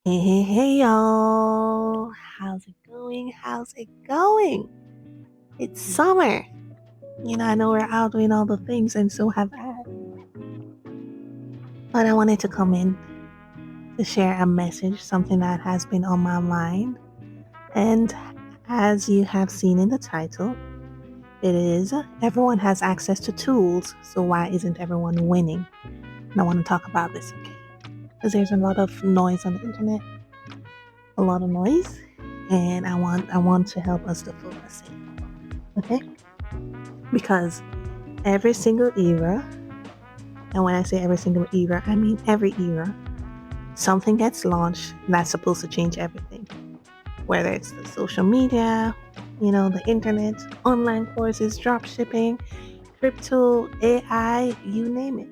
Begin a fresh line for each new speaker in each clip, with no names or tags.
Hey, y'all. How's it going? How's it going? It's summer. I know we're out doing all the things, and so have I. But I wanted to come in to share a message, something that has been on my mind. And as you have seen in the title, it is everyone has access to tools, so why isn't everyone winning? And I want to talk about this, okay? Because there's a lot of noise on the internet, a lot of noise, and I want to help us to focus in. Okay? Because every single era, and when I say every single era, I mean every era, something gets launched that's supposed to change everything. Whether it's the social media, the internet, online courses, drop shipping, crypto, AI, you name it.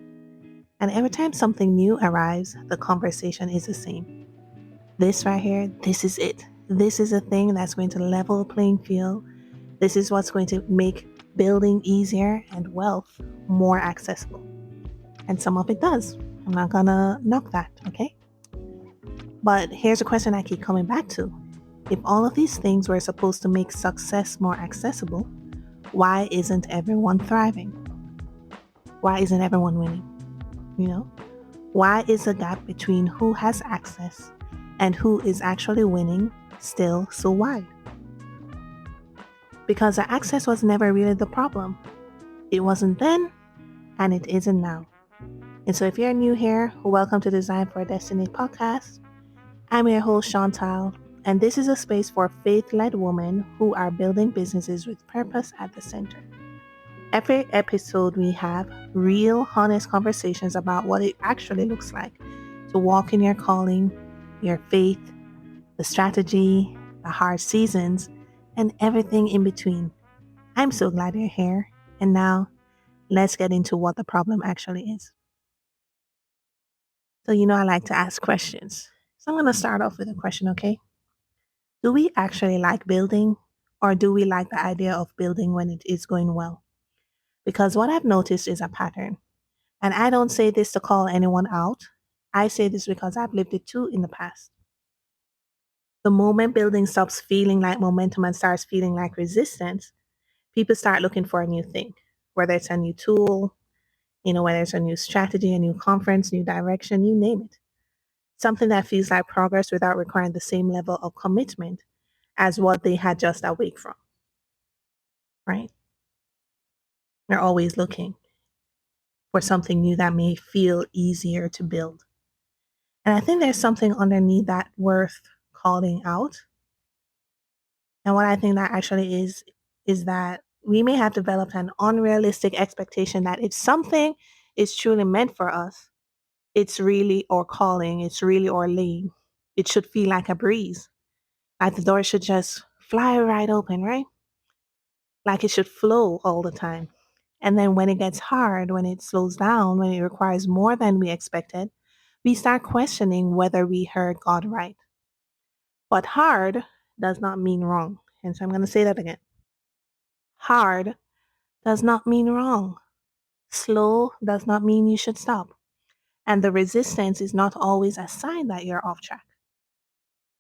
And every time something new arrives, the conversation is the same. This right here, this is it. This is a thing that's going to level the playing field. This is what's going to make building easier and wealth more accessible. And some of it does. I'm not gonna knock that, okay? But here's a question I keep coming back to. If all of these things were supposed to make success more accessible, why isn't everyone thriving? Why isn't everyone winning? You know? Why is the gap between who has access and who is actually winning still so wide? Because the access was never really the problem. It wasn't then, and it isn't now. And so if you're new here, welcome to Design for Destiny podcast. I'm your host, Seantal, and this is a space for faith-led women who are building businesses with purpose at the center. Every episode, we have real, honest conversations about what it actually looks like to walk in your calling, your faith, the strategy, the hard seasons, and everything in between. I'm so glad you're here. And now, let's get into what the problem actually is. So, I like to ask questions. So, I'm going to start off with a question, okay? Do we actually like building, or do we like the idea of building when it is going well? Because what I've noticed is a pattern. And I don't say this to call anyone out. I say this because I've lived it too in the past. The moment building stops feeling like momentum and starts feeling like resistance, people start looking for a new thing, whether it's a new tool, whether it's a new strategy, a new conference, new direction, you name it. Something that feels like progress without requiring the same level of commitment as what they had just awake from, right? They're always looking for something new that may feel easier to build. And I think there's something underneath that worth calling out. And what I think that actually is that we may have developed an unrealistic expectation that if something is truly meant for us, it's really our calling, it's really our lane. It should feel like a breeze. Like the door should just fly right open, right? Like it should flow all the time. And then when it gets hard, when it slows down, when it requires more than we expected, we start questioning whether we heard God right. But hard does not mean wrong. And so I'm going to say that again. Hard does not mean wrong. Slow does not mean you should stop. And the resistance is not always a sign that you're off track.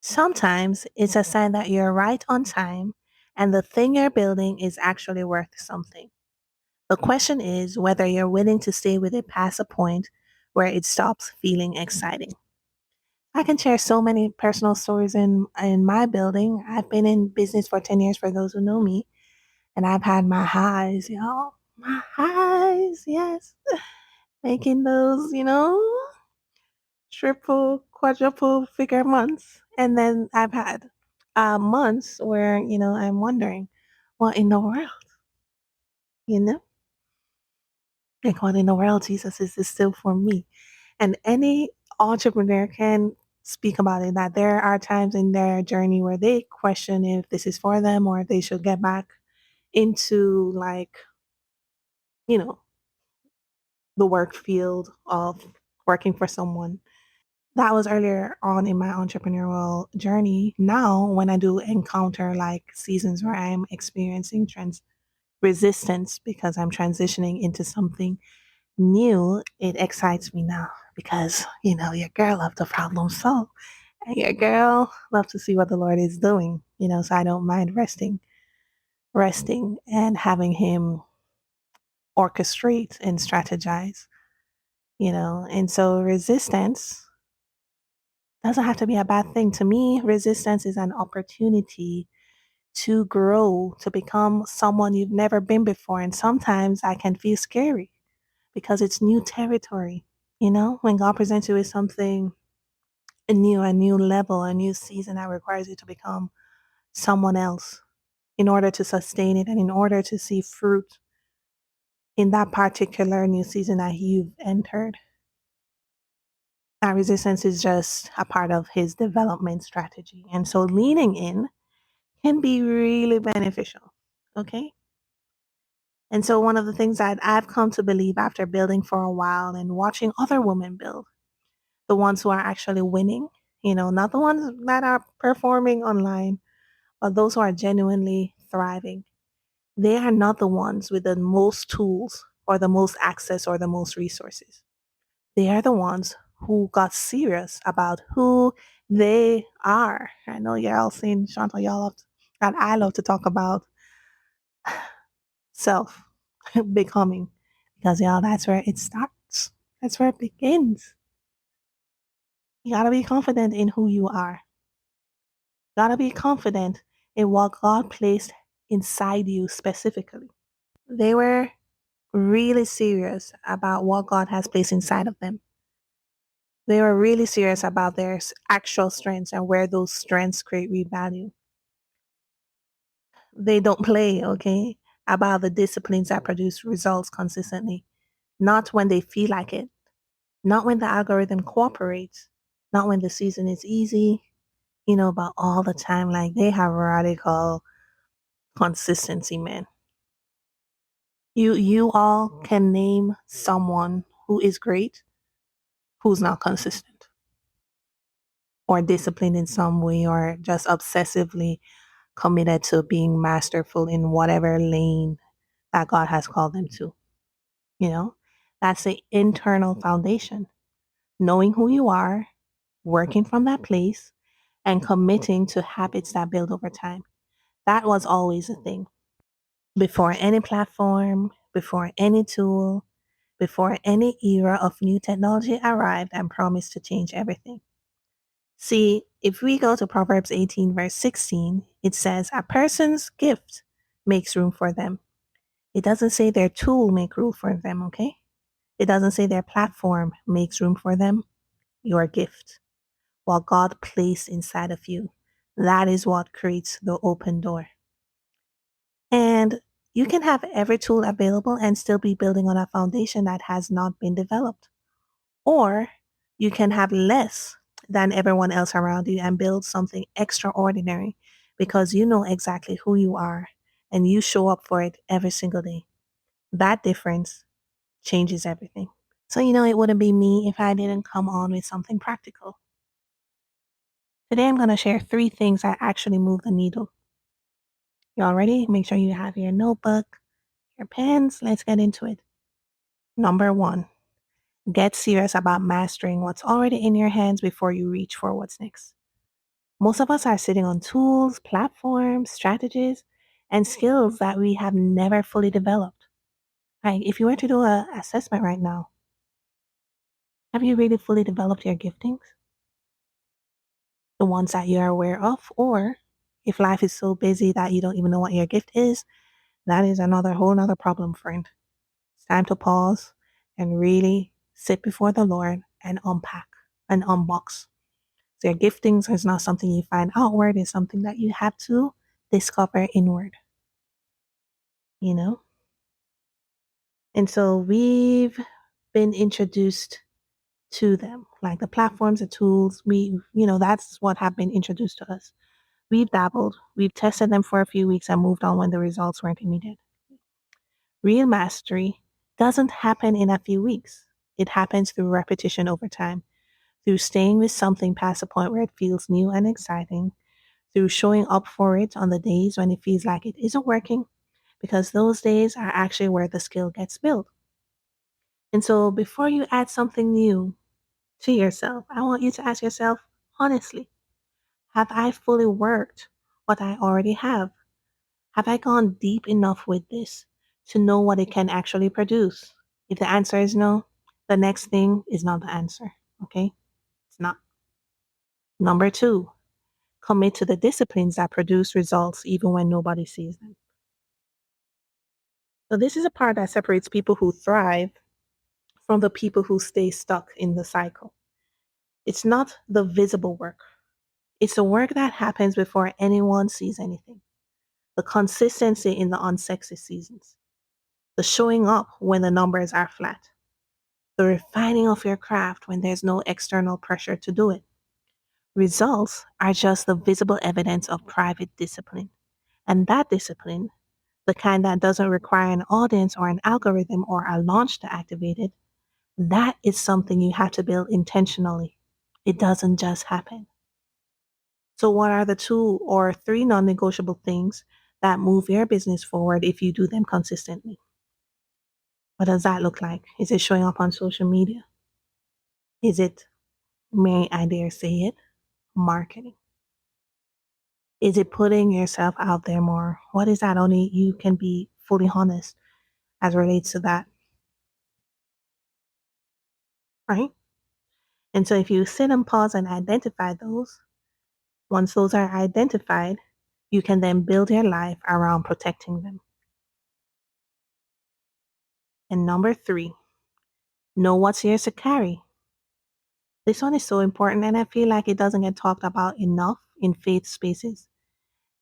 Sometimes it's a sign that you're right on time and the thing you're building is actually worth something. The question is whether you're willing to stay with it past a point where it stops feeling exciting. I can share so many personal stories in my building. I've been in business for 10 years for those who know me, and I've had my highs, y'all. My highs, yes. Making those, triple, quadruple figure months. And then I've had months where, I'm wondering, what in the world, you know? Like, what in the world, Jesus, is this still for me? And any entrepreneur can speak about it that there are times in their journey where they question if this is for them or if they should get back into, like, you know, the work field of working for someone. That was earlier on in my entrepreneurial journey. Now, when I do encounter like seasons where I'm experiencing resistance because I'm transitioning into something new, it excites me now because, your girl love to problem solve. Yeah, girl, love to see what the Lord is doing, so I don't mind resting and having Him orchestrate and strategize. And so resistance doesn't have to be a bad thing. To me, resistance is an opportunity to grow, to become someone you've never been before. And sometimes I can feel scary because it's new territory. When God presents you with something new, a new level, a new season that requires you to become someone else in order to sustain it and in order to see fruit in that particular new season that you've entered. That resistance is just a part of his development strategy. And so leaning in can be really beneficial. Okay. And so one of the things that I've come to believe after building for a while and watching other women build, the ones who are actually winning, not the ones that are performing online, but those who are genuinely thriving, they are not the ones with the most tools or the most access or the most resources. They are the ones who got serious about who they are. I know you're all saying, Seantal, y'all love that I love to talk about self becoming because y'all, that's where it starts. That's where it begins. You gotta be confident in who you are. You gotta be confident in what God placed inside you specifically. They were really serious about what God has placed inside of them. They were really serious about their actual strengths and where those strengths create real value. They don't play, okay, about the disciplines that produce results consistently. Not when they feel like it, not when the algorithm cooperates, not when the season is easy, but all the time. Like they have radical consistency, man. You all can name someone who is great, who's not consistent or disciplined in some way or just obsessively committed to being masterful in whatever lane that God has called them to. You know, that's the internal foundation. Knowing who you are, working from that place, and committing to habits that build over time. That was always a thing. Before any platform, before any tool, before any era of new technology arrived and promised to change everything. See, if we go to Proverbs 18, verse 16, it says, a person's gift makes room for them. It doesn't say their tool make room for them, okay? It doesn't say their platform makes room for them. Your gift, what God placed inside of you, that is what creates the open door. And you can have every tool available and still be building on a foundation that has not been developed. Or you can have less than everyone else around you and build something extraordinary because you know exactly who you are and you show up for it every single day. That difference changes everything. So, it wouldn't be me if I didn't come on with something practical. Today, I'm going to share 3 things that actually move the needle. Y'all ready? Make sure you have your notebook, your pens. Let's get into it. Number 1, get serious about mastering what's already in your hands before you reach for what's next. Most of us are sitting on tools, platforms, strategies, and skills that we have never fully developed. Like, if you were to do an assessment right now, have you really fully developed your giftings? The ones that you're aware of? Or if life is so busy that you don't even know what your gift is, that is another whole nother problem, friend. It's time to pause and really sit before the Lord and unpack and unbox. So your giftings is not something you find outward, it's something that you have to discover inward, you know? And so we've been introduced to them, like the platforms, the tools, that's what have been introduced to us. We've dabbled, we've tested them for a few weeks and moved on when the results weren't immediate. Real mastery doesn't happen in a few weeks. It happens through repetition over time, through staying with something past the point where it feels new and exciting, through showing up for it on the days when it feels like it isn't working, because those days are actually where the skill gets built. And so before you add something new to yourself, I want you to ask yourself honestly, Have I fully worked what I already have? Have I gone deep enough with this to know what it can actually produce? If the answer is no, the next thing is not the answer. Okay? It's not. Number two, commit to the disciplines that produce results even when nobody sees them. So, this is a part that separates people who thrive from the people who stay stuck in the cycle. It's not the visible work, it's the work that happens before anyone sees anything. The consistency in the unsexy seasons, the showing up when the numbers are flat, the refining of your craft when there's no external pressure to do it. Results are just the visible evidence of private discipline. And that discipline, the kind that doesn't require an audience or an algorithm or a launch to activate it, that is something you have to build intentionally. It doesn't just happen. So, what are the two or three non negotiable things that move your business forward if you do them consistently? What does that look like? Is it showing up on social media? Is it, may I dare say it, marketing? Is it putting yourself out there more? What is that? Only you can be fully honest as relates to that, right? And so if you sit and pause and identify those, once those are identified, you can then build your life around protecting them. And number three, know what's yours to carry. This one is so important, and I feel like it doesn't get talked about enough in faith spaces.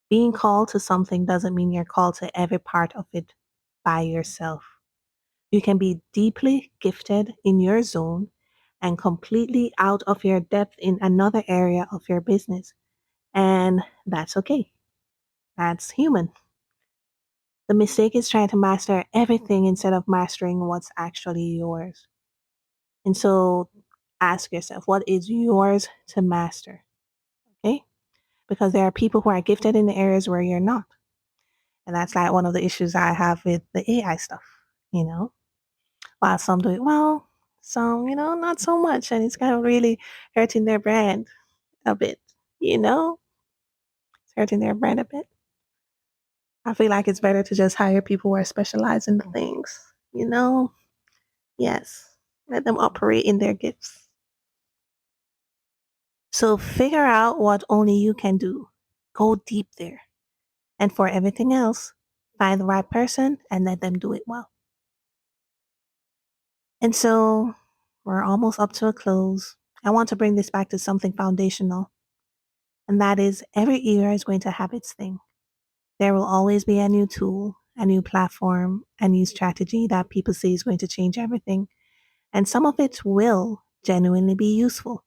Being called to something doesn't mean you're called to every part of it by yourself. You can be deeply gifted in your zone and completely out of your depth in another area of your business. And that's okay. That's human. The mistake is trying to master everything instead of mastering what's actually yours. And so ask yourself, what is yours to master? Okay? Because there are people who are gifted in the areas where you're not. And that's like one of the issues I have with the AI stuff, you know? While some do it well, some, not so much. And it's kind of really hurting their brand a bit, you know? It's hurting their brand a bit. I feel like it's better to just hire people who are specialized in the things, you know? Yes. Let them operate in their gifts. So figure out what only you can do. Go deep there. And for everything else, find the right person and let them do it well. And so we're almost up to a close. I want to bring this back to something foundational, and that is every era is going to have its thing. There will always be a new tool, a new platform, a new strategy that people say is going to change everything. And some of it will genuinely be useful.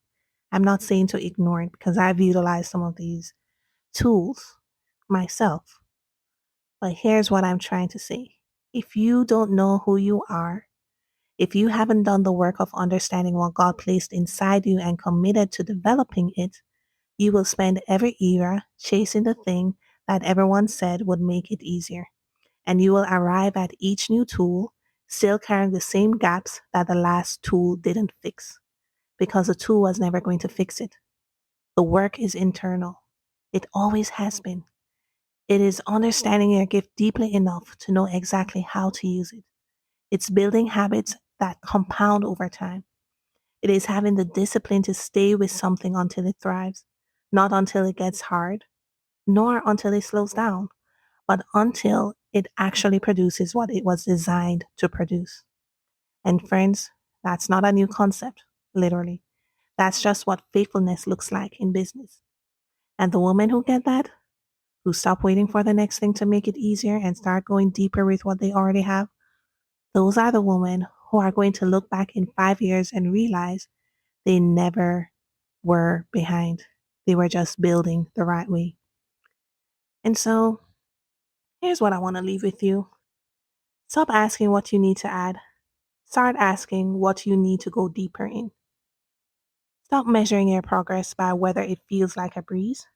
I'm not saying to ignore it because I've utilized some of these tools myself. But here's what I'm trying to say. If you don't know who you are, if you haven't done the work of understanding what God placed inside you and committed to developing it, you will spend every era chasing the thing that everyone said would make it easier. And you will arrive at each new tool still carrying the same gaps that the last tool didn't fix, because the tool was never going to fix it. The work is internal. It always has been. It is understanding your gift deeply enough to know exactly how to use it. It's building habits that compound over time. It is having the discipline to stay with something until it thrives, not until it gets hard, nor until it slows down, but until it actually produces what it was designed to produce. And friends, that's not a new concept, literally. That's just what faithfulness looks like in business. And the women who get that, who stop waiting for the next thing to make it easier and start going deeper with what they already have, those are the women who are going to look back in 5 years and realize they never were behind. They were just building the right way. And so here's what I want to leave with you. Stop asking what you need to add. Start asking what you need to go deeper in. Stop measuring your progress by whether it feels like a breeze.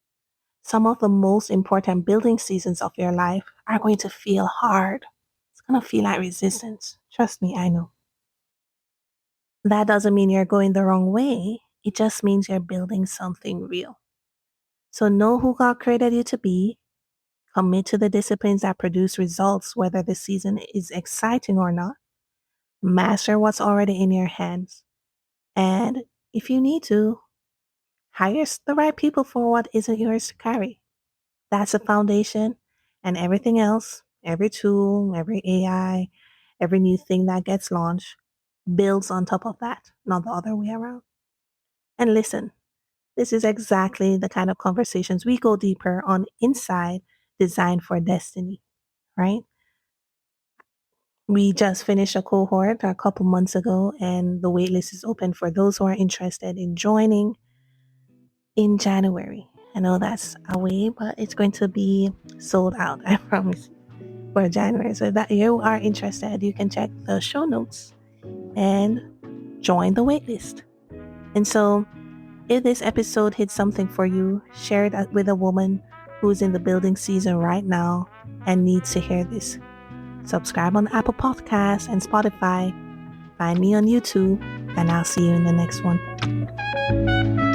Some of the most important building seasons of your life are going to feel hard. It's going to feel like resistance. Trust me, I know. That doesn't mean you're going the wrong way. It just means you're building something real. So know who God created you to be, commit to the disciplines that produce results, whether the season is exciting or not, master what's already in your hands. And if you need to, hire the right people for what isn't yours to carry. That's a foundation. And everything else, every tool, every AI, every new thing that gets launched builds on top of that, not the other way around. And listen, this is exactly the kind of conversations we go deeper on inside Design for Destiny, right? We just finished a cohort a couple months ago, and the waitlist is open for those who are interested in joining in January. I know that's away, but it's going to be sold out, I promise, for January. So that you are interested, you can check the show notes and join the waitlist. And so, if this episode hit something for you, share it with a woman who's in the building season right now and needs to hear this. Subscribe on Apple Podcasts and Spotify. Find me on YouTube, and I'll see you in the next one.